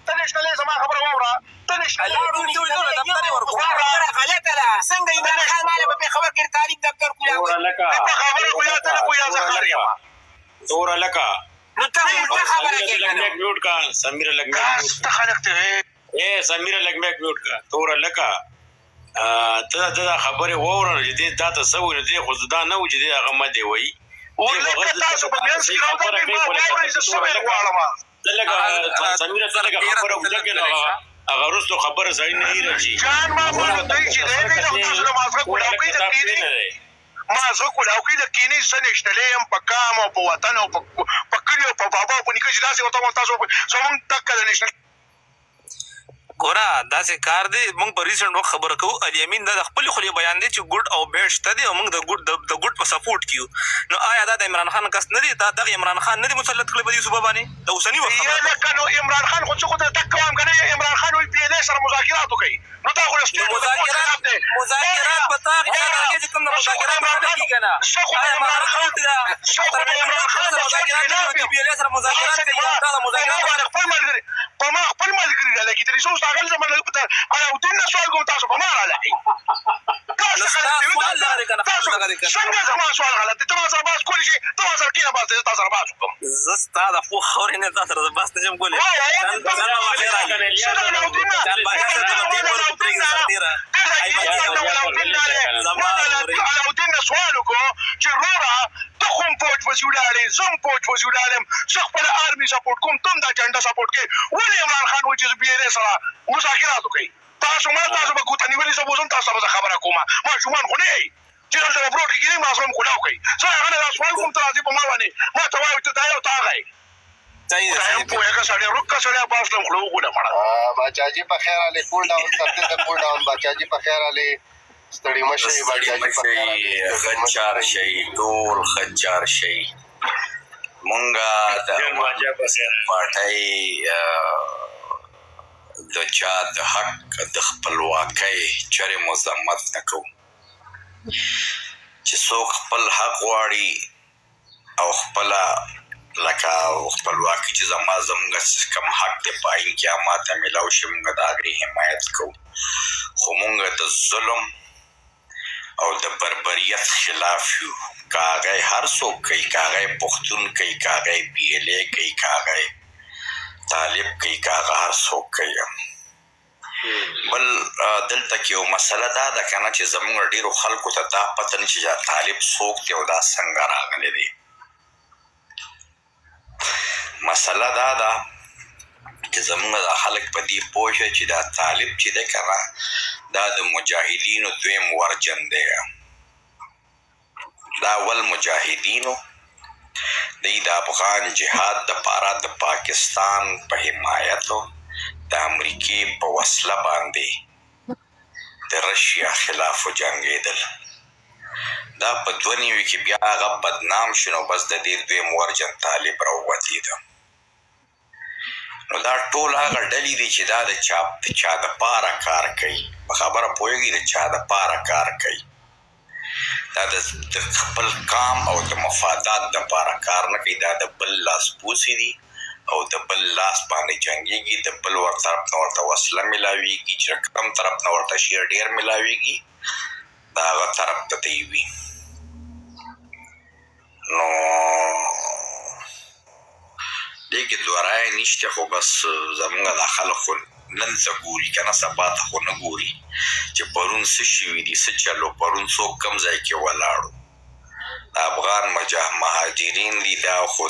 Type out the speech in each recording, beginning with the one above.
ته نشتلې زما خبره واوره ته نشتلې غلطه ده څنګه عمران خان ماله په پېښور کې تعلیم دفتر کولاوه په خبره خو یا ته نه پوهېږه زه خر یم دوره لکه نو ته الټه خبره کوې که نه میوټ کا سمیره لګ ته خلک ته سمیره لګ میوټ کا دوره لکه ته دا خبرې واوره چې دې تا ته څه وایي نو دې خو دا نه و چې دې هغه مه دې وایي ولکه تاسو په منځ کې راوړئ ما واورئ زه صبح غواړم لکه سمیره ته لکه خبره وکړه که نو هغه وروستو خبره سړي نه هیره شي جان ما خو دی چې دی دی نو تاسو له مازغه کولاو کوي د کینې مازغه کولاو کوي د کینې څه نشتلی یم په کام او په وطن او په کلي او په بابا او په نیکه چې داسې ورته وایم تاسو زمونږ ټکه د نشتل ګوره داسې کار دی موږ په ریسنټ وخت خبره کوو الیمین دا د خپلې خولې بیان دی چې ګډ او بیډ شته دی او موږ د ګډ په سپورټ کیو نو آیا دا د عمران خان کس نه دی دا دغه عمران خان نه دی مسلط کړی په دې صوبه باندې د اوسني وخت یا لکه نو عمران خان خو څه خو ته ټک وایم که نه عمران خان وایي پی ایل ای سره مذاکرات وکړئ نو دا خو د مذاکرات په تا هغې چې کوم د مذاکرات نه کېږي که نه آیا عمران خان پی ایل ای سره مذاکرات کوي دا د مذاکرات په ما خپل ملګري رالګي ترې څه اوس هغه زما علاودین نه سوال کوم تاسو په ما رالګئ څنګه زما سوال غلط دی ته ما سره بحث کولی شي ته ما سره کښېنه بحث دی زه تا سره بحث وکړم زه ستا د ښو خبرې نه تا سره بحث نه شم کولی علاودین نه سوال وکړو چې وروره ته خو هم فوج پسې ولاړې زه هم فوج پسې ولاړم زه خپله آرمي سپورټ کوم ته هم دا جنډه سپورټ کوې ولې عمران خان وایي چې زه پی ایل ای سره مذاکرات وکړئ تاسو به ګوته نیولې زه به اوس هم تاسو ته به زه خبره کوم ماشومان خو نه یئ چې دلته به پروت کېږي ما سره هم کولاو کوئ زه هغه نه دا سوال کوم ته راځي په ما باندې ما ته وایو ته دا یو ته هغه یې خدایم پوهېږه سړی روکه سړی باس لم خوله وګونه مړه باچاجي په خیر علي کول ډاون کرتے ته کول ډاون باچاجي په خیر علي ستړي مشي باچاجي په خیر علي خچار شي ټول خچار شي مونږه د پارټۍ د چا د حق د خپلواکۍ چرې مذمت نه کوو چې څوک خپل حق غواړي او خپله لکه خپلواکي چې زموږ کوم حق دی په هغې کې ماته میلاو شي موږ د هغې حمایت کوو خو موږ د ظلم او د بربریت خلاف یو که هغه هر څوک کوي که هغه پښتون کوي که هغه پی ایل ای کوي که هغه طالب کوي که هغه هر څوک کوي بل دلته کې یو مسله دا ده که نه چې زموږ ډېرو خلکو ته دا پته نه چې طالب څوک دی او دا څنګه راغلی دی مسله دا ده چې زموږ دا خلک په دې پوه شي چې دا طالب چې دی که نه دا د مجاهدینو دویم ورجن دی دا اول مجاهدینو دی د افغان جهاد دپاره د پاکستان په حمایتو د امریکې په وسله باندې د رشیا خلاف وجنګېدل دا په 2009 کې بیا هغه بدنام شو نو بس د دې دویم ورجن طالب راووتېده نو دا ټول هغه ډلې دي چې دا د چا دپاره کار کوي په خبره پوهېږي د چا دپاره کار کوي دا د خپل قام او د مفادات دپاره کار نه کوي دا د بل لاس پوڅې دي او د بل لاس باندې جنګېږي د بل طرف نه ورته وسله میلاویږي چې کوم طرف نه ورته شی ډېر میلاویږي د هغه طرف ته دی وي نو دې کې دوه رایې نشته خو بس زموږ دا خلک خو نن څه ګوري که نه سبا ته خو نه ګوري چې پرون څه شوي دي څه چلو پرون څوک کوم ځای کې ولاړو د افغان مهاجرین دي دا خو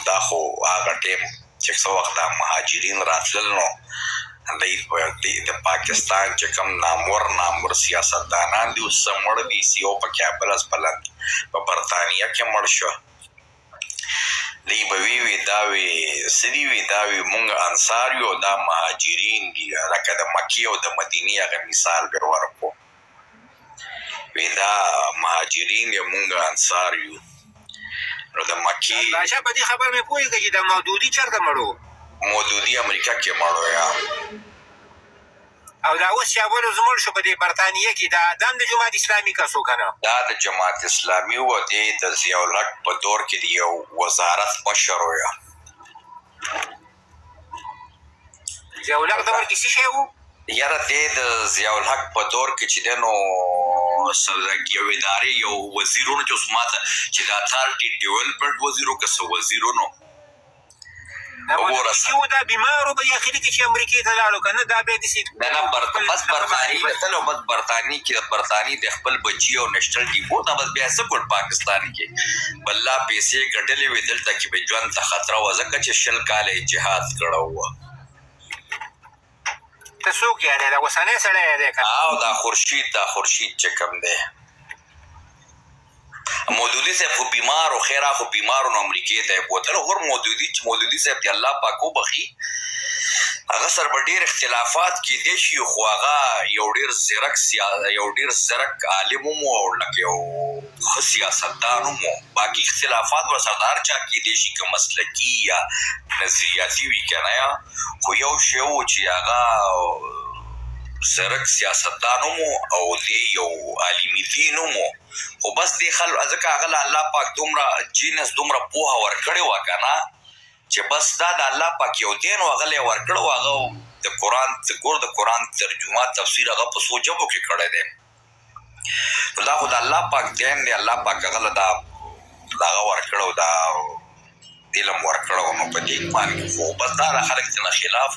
هغه ټیم چې څه وخت دا مهاجرین راتلل نو د پاکستان چې کوم نامور سیاستدانان دي اوس څه مړ دي یو په کابل هسپتال په برطانیه کې مړ شو دی به وی دا وی سړي وي دا وي مونږ انصار یو دا مهاجرین دي لکه د مکې او د مدینې هغه مثال به ورکړو وی دا مهاجرین یو مونږ انصار یو نو د مکې بادشاه په دې خبر مې پوهېږه چې د مودودي چېرته مړو مودودي امریکا کې مړو یا او دا اوس چې اولو زموږ شو په دې برطانیه کې دا هم د جماعت اسلامي کس و که نه دا د جماعت اسلامي و دی د ضیاءالحق په دور کې د یو وزارت مشر و یا ضیاء الحق دور کې څه شی و؟ یاره دی د ضیاء الحق په دور کې چې دی نو یو ادارې یو وزیرونو چې اوس ماته چې د اتھارټي ډیولپمنټ وزیرو که څه وزیرونو دا بیمارو به اخري کې چې امریکې ته لاړو که نه دا بیا داسې نه بس برطاني وتلو بس برطاني کې برطاني د خپل بچي او نېشنل ډیپو ته بس بیا څه کول پاکستان کې بله پیسې ګټلې وې دلته کې به ژوند ته خطره وه ځکه چې 20 کاله یې جهاد کړی وه ته څوک یې دی دا اوسنی سړی یې دی که او دا خورشید چې کوم دی مودودي صاحب خو بیمار و خیره خو بیمارو نو امریکې ته یې بوتل غور مودودي صاحب دی الله پاک وبخي هغه سره به ډېر اختلافات کیدی شي خو هغه یو ډېر زیرک عالم هم او لکه یو ښه سیاستدان هم و باقي اختلافات ورسره د هر چا کیدی شي که مسلکي یا نظریاتي وي که نه خو یو شی و چې هغه زرک سیاستدان هم او دی یو عالمي دین هم خو بس دې ځکه هغه له الله پاک دومره جینس دومره پوهه ورکړې وه که نه چې بس دا د الله پاک یو دین و هغه له یې ورکړی و هغه د قرآن ترجمه تفسیر هغه په څو ژبو کې کړی دی نو دا خو د الله پاک دین دی الله پاک هغه له هغه ورکړی و دا علم ورکړی و نو په دې ایمان کې خو بس دا خلک ځینې خلاف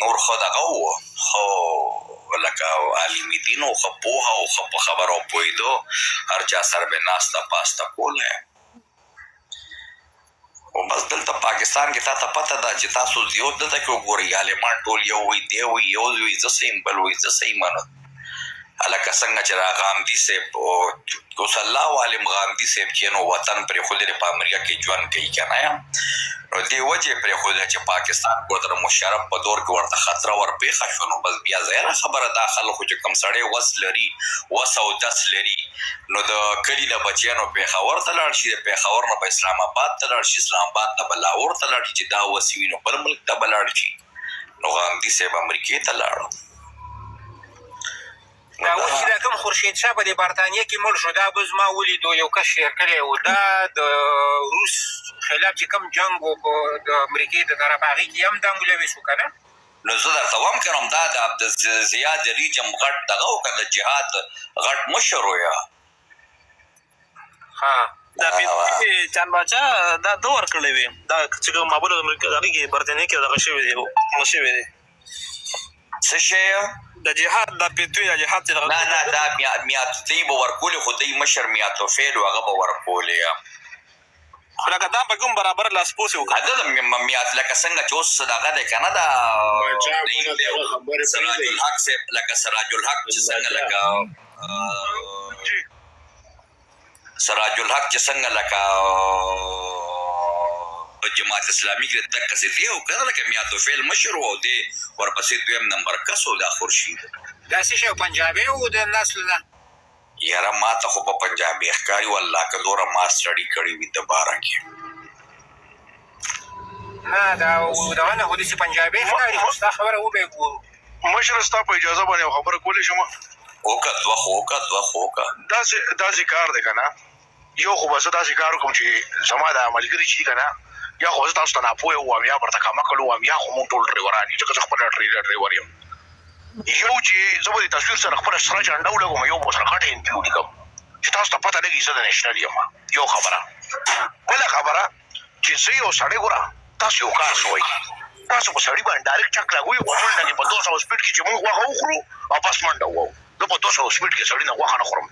نور خو دغه و خو لکه عالمي دین او ښه پوهه او ښه په خبرو پوهېدو هر چا سره به ناسته پاسته کولی او بس دلته پاکستان کې تا ته پته ده چې تاسو یو دلته کې وګورئ عالمان ټول یو وي دی وي یو وي زه صحیح بل وي زه صحیح منم هلکه څنګه چې را غامدي صاحب اوس الله عالم غامدي صاحب چې نو وطن پرېښودی دی په امریکا کې ژوند کوي که نه یم نو دې وجې پرېښودی چې پاکستان ورته د مشرف په دور کې ورته خطره ورپېښه شوه نو بس بیا ظاهره خبره دا خلکو چې کوم سړی وس لري وس او دس لري نو د کلي نه بچیانو پېښور ته لاړ شي د پېښور نه به اسلام آباد ته لاړ شي اسلام آباد نه به لاهور ته لاړ شي چې دا وس وي نو بل ملک ته به لاړ شي نو غامدي صاحب امریکې ته لاړو دا اوس چې دا کوم خورشید شاه په دې برطانیه کې مړ شو دا به زما ولیدو یو کس شیر کړی و دا د روس خلاف چې کوم جنګ و په د امریکې د طرف هغې کې هم دا مولوي شو که نه نو زه درته وایم که نو دا د عبدالزیاد ریجم غټ دغه و که د جهاد غټ مشر و یا دا چان باچا دا ده ورکړی وي دا چې کوم مابل د هغې کې برطانیه کې دغه شوی دی شوی دی څه شی د جهاد دا پیتوی د جهاد چې نه دا میاتوفی به ورکولې خو دی مشر میاتوفیل و هغه به ورکولې خو لکه دا په کوم برابر لاسپوسې وکړه ده د میات لکه څنګه چې اوس دغه دی که نه دا سراج الحق صاحب لکه سراج الحق چې څنګه لکه سراج الحق چې څنګه لکه په جماعت اسلامي کې دقسې دی او که نه لکه میاتوفیل مشر و او دی ورپسې دویم نمبر کس و دا خورشید داسې شی پنجابی و د نسل نه یاره ما ته خو په پنجابي ښکاري والله که دوره ما سټډي کړې وي د باره کې نه دا دغه نه خو داسې پنجابی ښکاري خو ستا خبره وبې ګورو مشر ستا په اجازه باندې یو خبره کولی شم وکړه دوه داسې کار دی که نه یو خو به زه داسې کار وکړم چې زما دا ملګري چې دي که نه یا خو زه تاسو ته ناپوهه ووایم یا ورته کمکل ووایم یا خو مونږ ټول ډریوران یو ځکه زه خپله ډریور یم یو چې زه به د تصویر سره خپله سره جنډه ولګوم یو به ورسره غټه انټرویو لیکم چې تاسو ته پته لګي زه د نیشنل یم یو خبره بله خبره چې زه یو سړی ګوره تاسو یو کار کوئ تاسو په سړي باندې ډایرکټ چک لګوئ په منډه کې په 200 سپیډ کې چې مونږ غوښه وخورو او بس منډه ووهو زه په 200 سپیډ کې سړي نه غوښه نه خورم